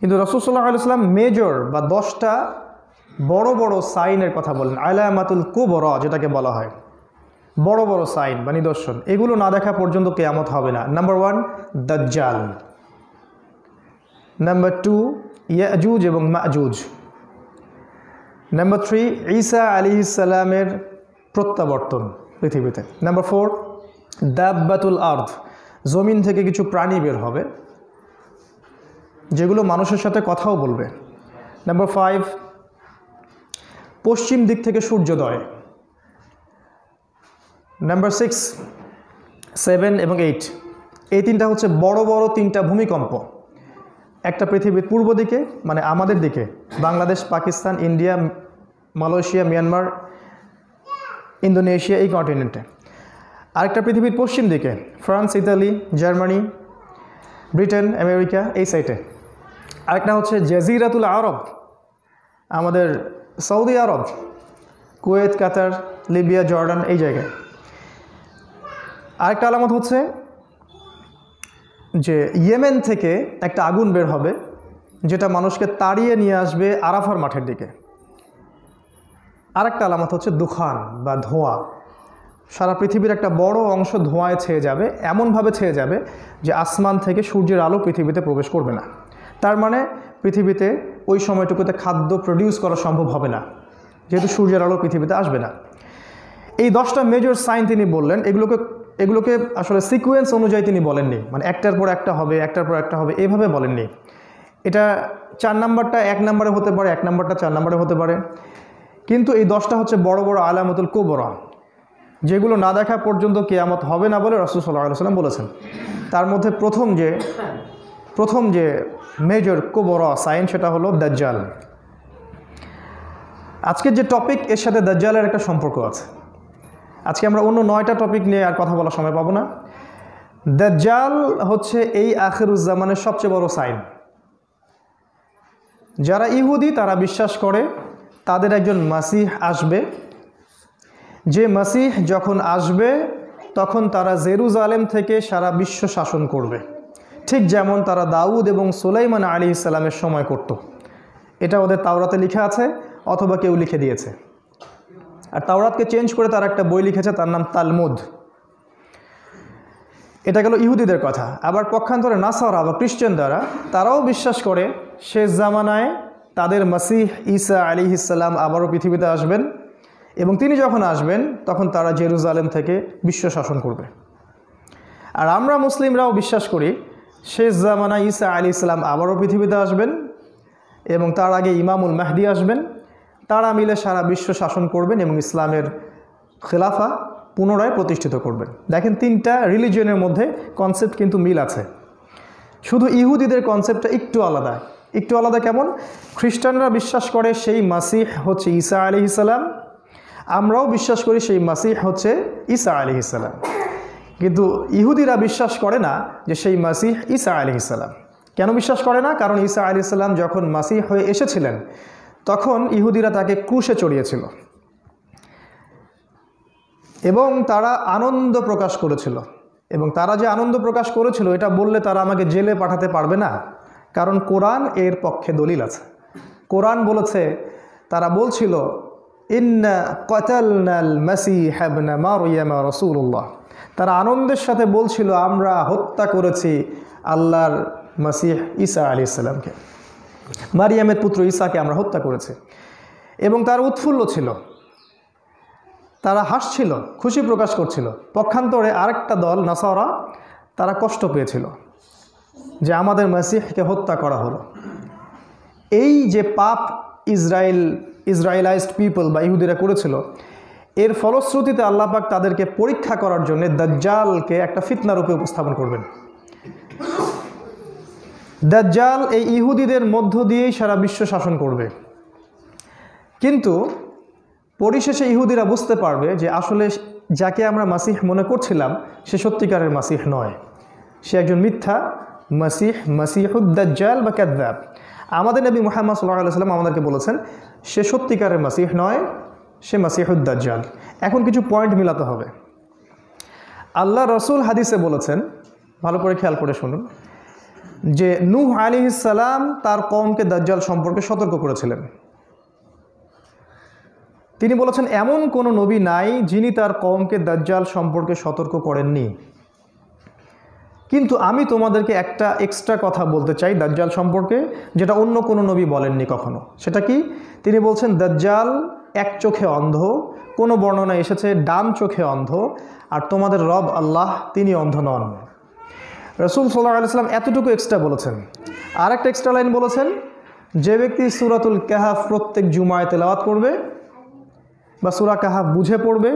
কিন্তু রাসূল সাল্লাল্লাহু আলাইহি ওয়াসাল্লাম মেজর বা 10টা বড় বড় সাইনের কথা বলেন, আলামাতুল কুবরা যেটাকে বলা হয়, বড় বড় সাইন বা নিদর্শন, এগুলো না দেখা পর্যন্ত কিয়ামত হবে না। নাম্বার 1 দাজ্জাল, নাম্বার 2 ইয়াজুজ এবং মাজুজ, নাম্বার 3 ঈসা আলাইহিস সালামের প্রত্যাবর্তন পৃথিবীতে, নাম্বার 4 দাব্বাতুল আরদ, জমিন থেকে কিছু প্রাণী বের হবে যেগুলো মানুষের সাথে কথাও বলবে, নাম্বার 5 পশ্চিম দিক থেকে সূর্যোদয়, নাম্বার 6, 7 এবং 8, এই তিনটা হচ্ছে বড় বড় তিনটা ভূমিকম্প। একটা পৃথিবীর পূর্ব দিকে মানে আমাদের দিকে, Bangladesh, Pakistan, India, Malaysia, Myanmar, Indonesia, এই কন্টিনেন্টে। আরেকটা পৃথিবীর পশ্চিম দিকে, France, Italy, Germany, Britain, America, এই সাইটে। আরেকটা হচ্ছে জাজিরাতুল আরব, আমাদের সৌদি আরব, কুয়েত, কাতার, লিবিয়া, জর্ডান, এই জায়গায়। আরেকটা আলামত হচ্ছে যে ইয়েমেন থেকে একটা আগুন বের হবে যেটা মানুষকে তাড়িয়ে নিয়ে আসবে আরাফার মাঠের দিকে। আরেকটা আলামত হচ্ছে দুখান বা ধোঁয়া, সারা পৃথিবীর একটা বড় অংশ ধোঁয়ায় ছেয়ে যাবে, এমনভাবে ছেয়ে যাবে যে আসমান থেকে সূর্যের আলো পৃথিবীতে প্রবেশ করবে না। তার মানে পৃথিবীতে ওই সময়টুকুতে খাদ্য প্রডিউস করা সম্ভব হবে না, যেহেতু সূর্যের আলো পৃথিবীতে আসবে না। এই 10টা মেজর সাইন তিনি বললেন, এগুলোকে আসলে সিকোয়েন্স অনুযায়ী তিনি বলেননি, মানে একটার পর একটা হবে, একটার পর একটা হবে, এইভাবে বলেননি। এটা 4 নাম্বারটা 1 নাম্বারে হতে পারে, 1 নাম্বারটা 4 নাম্বারে হতে পারে, কিন্তু এই 10টা হচ্ছে বড় বড় আলামাতুল কুবরা, যেগুলো না দেখা পর্যন্ত কিয়ামত হবে না বলে রাসূল সাল্লাল্লাহু আলাইহি ওয়াসাল্লাম বলেছেন। তার মধ্যে প্রথম যে মেজর কুবরা সাইন সেটা হলো দাজ্জাল। আজকের যে টপিক, এর সাথে দাজ্জালের একটা সম্পর্ক আছে। আজকে আমরা অন্য 9টা টপিক নিয়ে আর কথা বলার সময় পাবো না। দাজ্জাল হচ্ছে এই আখিরুজ্জামানের সবচেয়ে বড় সাইন। যারা ইহুদি তারা বিশ্বাস করে তাদের একজন মাসিহ আসবে, যে মাসিহ যখন আসবে তখন তারা জেরুজালেম থেকে সারা বিশ্ব শাসন করবে, ঠিক যেমন তারা দাউদ এবং সুলাইমান আলাইহিস সালামের সময় করত। এটা ওদের তাওরাতে লেখা আছে অথবা কেউ লিখে দিয়েছে। আর তাওরাতকে চেঞ্জ করে তারা একটা বই লিখেছে, তার নাম তালমুদ। এটা গেল ইহুদিদের কথা। আবার পক্ষান্তরে নাসারা বা খ্রিস্টান দ্বারা তারাও বিশ্বাস করে শেষ জামানায় তাদের মাসিহ ঈসা আলাইহিস সালাম আবারও পৃথিবীতে আসবেন, এবং তিনি যখন আসবেন তখন তারা জেরুজালেম থেকে বিশ্ব শাসন করবে। আর আমরা মুসলিমরাও বিশ্বাস করি শেষ জামানায় ঈসা আলাইহিস সালাম আবারও পৃথিবীতে আসবেন এবং তার আগে ইমামুল মাহদি আসবেন, তারা মিলে সারা বিশ্ব শাসন করবেন এবং ইসলামের খেলাফা পুনরায় প্রতিষ্ঠিত করবেন। দেখেন, 3টা রিলিজিয়নের মধ্যে কনসেপ্ট কিন্তু মিল আছে, শুধু ইহুদিদের কনসেপ্টটা একটু আলাদা। একটু আলাদা কেমন? খ্রিস্টানরা বিশ্বাস করে সেই মাসিহ হচ্ছে ঈসা আলাইহিস সালাম, আমরাও বিশ্বাস করি সেই মাসিহ হচ্ছে ঈসা আলাইহিস সালাম, কিন্তু ইহুদিরা বিশ্বাস করে না যে সেই মাসিহ ঈসা আলাইহিস সালাম। কেন বিশ্বাস করে না? কারণ ঈসা আলাইহিস সালাম যখন মাসিহ হয়ে এসেছিলেন তখন ইহুদিরা তাকে ক্রুশে চড়িয়েছিল এবং তারা আনন্দ প্রকাশ করেছিল। এবং তারা যে আনন্দ প্রকাশ করেছিল এটা বললে তারা আমাকে জেলে পাঠাতে পারবে না, কারণ কোরআন এর পক্ষে দলিল আছে। কোরআন বলেছে, তারা বলছিল ইন্না কাতালনাল মাসিহ ইবনে মারইয়াম রাসূলুল্লাহ, তারা আনন্দের সাথে বলছিল আমরা হত্যা করেছি আল্লাহর মাসিহ ঈসা আলাইহিস সালামকে, মারিয়ামের পুত্র ঈসাকে আমরা হত্যা করেছি। এবং তার উৎফুল্ল ছিল, তারা হাসছিল, খুশি প্রকাশ করছিল। পক্ষান্তরে আরেকটা দল নাসারা, তারা কষ্ট পেয়েছিল যে আমাদের মাসিহকে হত্যা করা হলো। এই যে পাপ ইসরায়েলাইজড পিপল বা ইহুদিরা করেছিল, এর ফলশ্রুতিতে আল্লাহ পাক তাদেরকে পরীক্ষা করার জন্য দাজ্জালকে একটা ফিতনা রূপে উপস্থাপন করবেন। দাজ্জাল এই ইহুদিদের মধ্য দিয়েই সারা বিশ্ব শাসন করবে, কিন্তু পরিশেষে ইহুদিরা বুঝতে পারবে যে আসলে যাকে আমরা মাসিহ মনে করছিলাম সে সত্যিকারের মাসিহ নয়, সে একজন মিথ্যা মাসিহ, মাসিহুদ দাজ্জাল বা কাযযাব। আমাদের নবী মুহাম্মদ সাল্লাল্লাহু আলাইহি ওয়াসাল্লাম আমাদেরকে বলেছেন সে সত্যিকারের মাসিহ নয়, সে মাসিহুদ দাজ্জাল। এখন কিছু পয়েন্ট মিলাতে হবে। আল্লাহ রসুল হাদিসে বলেছেন, ভালো করে খেয়াল করে শুনুন, যে নূহ আলাইহিস সালাম তার কওমকে দাজ্জাল সম্পর্কে সতর্ক করেছিলেন। তিনি বলেছেন এমন কোনো নবী নাই যিনি তার কওমকে দাজ্জাল সম্পর্কে সতর্ক করেননি। কিন্তু আমি তোমাদেরকে একটা এক্সট্রা কথা বলতে চাই দাজ্জাল সম্পর্কে, যেটা অন্য কোনো নবী বলেননি কখনো। সেটা কি? তিনি বলছেন দাজ্জাল এক চোখে অন্ধ, কোনো বর্ণনা এসেছে ডান চোখে অন্ধ, আর তোমাদের রব আল্লাহ তিনি অন্ধ নন। রাসূল সাল্লাল্লাহু আলাইহি ওয়াসাল্লাম এতটুকু এক্সট্রা বলেছেন। আর একটা এক্সট্রা লাইন বলেছেন, যে ব্যক্তি সূরাতুল কাহফ প্রত্যেক জুমায় তেলাওয়াত করবে বা সূরা কাহফ বুঝে পড়বে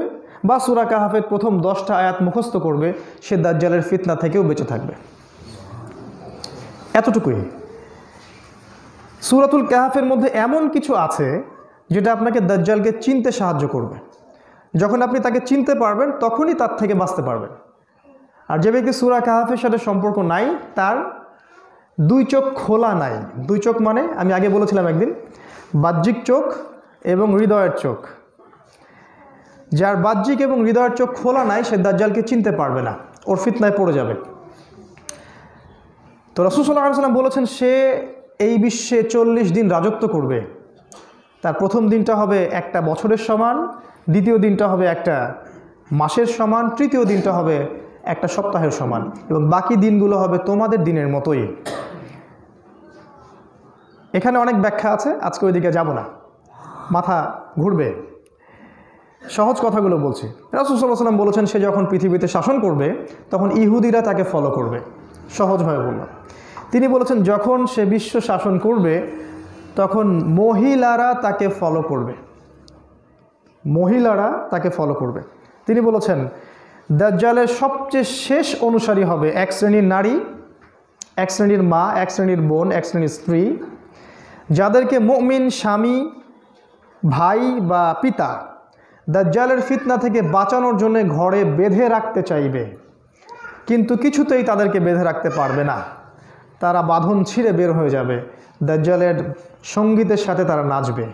বা সূরা কাহফের প্রথম 10টা আয়াত মুখস্থ করবে, সে দাজ্জালের ফিতনা থেকেও বেঁচে থাকবে। এতটুকুই। সূরাতুল কাহফের মধ্যে এমন কিছু আছে যেটা আপনাকে দাজ্জালকে চিনতে সাহায্য করবে। যখন আপনি তাকে চিনতে পারবেন তখনই তার থেকে বাঁচতে পারবেন। আর যে ব্যক্তি সূরা কাহফের সাথে সম্পর্ক নাই, তার দুই চোখ খোলা নাই। দুই চোখ মানে আমি আগে বলেছিলাম একদিন, বাহ্যিক চোখ এবং হৃদয়ের চোখ। যার বাহ্যিক এবং হৃদয়ের চোখ খোলা নাই, সে দাজ্জালকে চিনতে পারবে না, ওর ফিতনায় পড়ে যাবে। তো রাসূল সাল্লাল্লাহু আলাইহি ওয়াসাল্লাম বলেছেন সে এই বিশ্বে 40 দিন রাজত্ব করবে। তার প্রথম দিনটা হবে একটা বছরের সমান, দ্বিতীয় দিনটা হবে একটা মাসের সমান, তৃতীয় দিনটা হবে একটা সপ্তাহের সমান, এবং বাকি দিনগুলো হবে তোমাদের দিনের মতোই। এখানে অনেক ব্যাখ্যা আছে, আজকে ওইদিকে যাব না, মাথা ঘুরবে। সহজ কথাগুলো বলছি। রাসূল সাল্লাল্লাহু আলাইহি ওয়াসাল্লাম বলেছেন সে যখন পৃথিবীতে শাসন করবে তখন ইহুদিরা তাকে ফলো করবে। সহজভাবে বললাম। তিনি বলেছেন যখন সে বিশ্ব শাসন করবে তখন মহিলারা তাকে ফলো করবে। মহিলারা তাকে ফলো করবে। তিনি বলেছেন দাজ্জালের সবচেয়ে শেষ অনুসারী হবে এক শ্রেণীর নারী, এক শ্রেণীর মা, এক শ্রেণীর বোন, এক শ্রেণীর স্ত্রী, যাদেরকে মুমিন স্বামী, ভাই বা পিতা দাজ্জালের ফিতনা থেকে বাঁচানোর জন্য ঘরে বেঁধে রাখতে চাইবে, কিন্তু কিছুতেই তাদেরকে বেঁধে রাখতে পারবে না। তারা বাঁধন ছিঁড়ে বের হয়ে যাবে, দাজ্জালের সঙ্গীতের সাথে তারা নাচবে।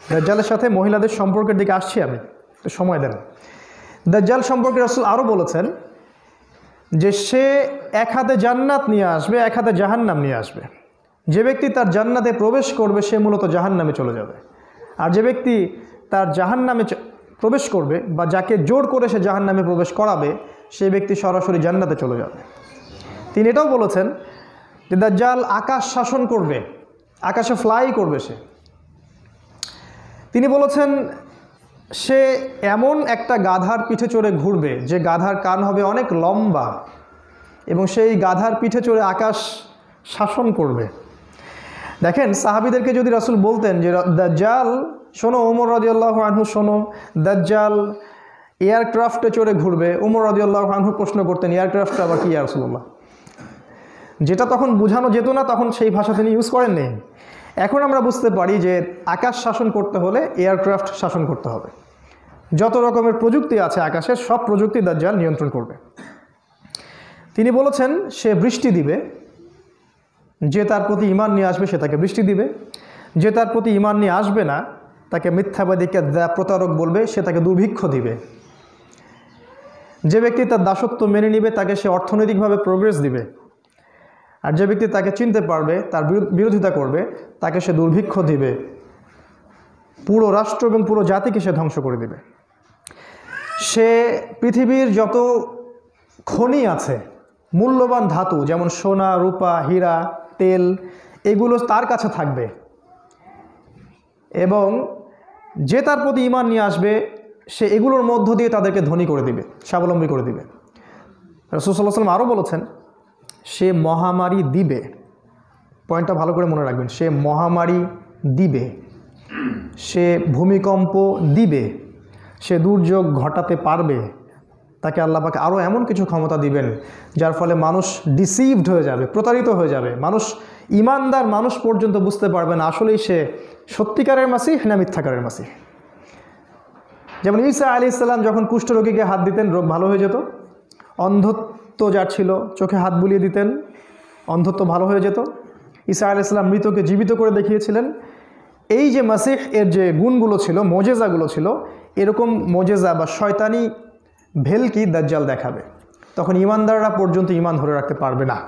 দাজ্জালের সাথে মহিলাদের সম্পর্কের দিকে আসছি আমি, তো সময় দেন। দাজ্জাল সম্পর্কে রাসূল আরও বলেছেন যে সে এক হাতে জান্নাত নিয়ে আসবে, এক হাতে জাহান্নাম নিয়ে আসবে। যে ব্যক্তি তার জান্নাতে প্রবেশ করবে সে মূলত জাহান্নামে চলে যাবে, আর যে ব্যক্তি তার জাহান্নামে প্রবেশ করবে বা যাকে জোর করে সে জাহান্নামে প্রবেশ করাবে সেই ব্যক্তি সরাসরি জান্নাতে চলে যাবে। তিনি এটাও বলেছেন যে দাজ্জাল আকাশ শাসন করবে, আকাশে ফ্লাই করবে সে। তিনি বলেছেন সে এমন একটা গাধার পিঠে চড়ে ঘুরবে যে গাধার কান হবে অনেক লম্বা, এবং সেই গাধার পিঠে চড়ে আকাশ শাসন করবে। দেখেন সাহাবীদেরকে যদি রাসূল বলতেন যে দাজ্জাল শোনো, ওমর রাদিয়াল্লাহু আনহু শোনো, দাজ্জাল এয়ারক্রাফটে চড়ে ঘুরবে, ওমর রাদিয়াল্লাহু আনহু প্রশ্ন করতেন এয়ারক্রাফটটা আবার কি ইয়া রাসূলুল্লাহ? যেটা তখন বোঝানো যেত না, তখন সেই ভাষা তিনি ইউজ করেননি। এখন আমরা বুঝতে পারি যে আকাশ শাসন করতে হলে এয়ারক্রাফট শাসন করতে হবে। যত রকমের প্রযুক্তি আছে আকাশের, সব প্রযুক্তি দাজ্জাল নিয়ন্ত্রণ করবে। তিনি বলেছেন সে বৃষ্টি দিবে, যে তার প্রতি ঈমান নিয়ে আসবে সে তাকে বৃষ্টি দিবে, যে তার প্রতি ঈমান নিয়ে আসবে না তাকে মিথ্যাবাদী, প্রতারক বলবে, সে তাকে দুর্ভিক্ষ দিবে। যে ব্যক্তি তার দাসত্ব মেনে নিবে তাকে সে অর্থনৈতিকভাবে প্রোগ্রেস দিবে, আর যে ব্যক্তি তাকে চিনতে পারবে, তার বিরোধিতা করবে, তাকে সে দুর্ভিক্ষ দিবে, পুরো রাষ্ট্র এবং পুরো জাতিকে সে ধ্বংস করে দিবে। সে পৃথিবীর যত খনি আছে, মূল্যবান ধাতু যেমন সোনা, রূপা, হীরা, তেল, এগুলো তার কাছে থাকবে, এবং যে তার প্রতি ঈমান নিয়ে আসবে সে এগুলোর মধ্য দিয়ে তাদেরকে ধনী করে দিবে, স্বাবলম্বী করে দিবে। রাসূল সাল্লাল্লাহু আলাইহি ওয়াসাল্লাম আরও বলেছেন সে মহামারী দিবে। পয়েন্টটা ভালো করে মনে রাখবেন, সে মহামারী দিবে, সে ভূমিকম্প দিবে, সে দুর্যোগ ঘটাতে পারবে। তাকে আল্লাহ পাক আরও এমন কিছু ক্ষমতা দিবেন যার ফলে মানুষ ডিসিভড হয়ে যাবে, প্রতারিত হয়ে যাবে। মানুষ, ইমানদার মানুষ পর্যন্ত বুঝতে পারবে না আসলেই সে সত্যিকারের মাসিহ না মিথ্যাকারের মাসিহ। যেমন ঈসা আলাইহিস সালাম যখন কুষ্ঠরোগীকে হাত দিতেন রোগ ভালো হয়ে যেত, অন্ধত্ব যার ছিল চোখে হাত বুলিয়ে দিতেন, অন্ধত্ব ভালো হয়ে যেত। ঈসা আলাইহিস সালাম মৃতকে জীবিত করে দেখিয়েছিলেন। এই যে মাসিহ এর যে গুণগুলো ছিল, মোজেজাগুলো ছিল, এরকম মোজেজা বা শয়তানি ভেলকি দাজ্জাল দেখাবে। তখন ইমানদাররা পর্যন্ত ইমান ধরে রাখতে পারবে না।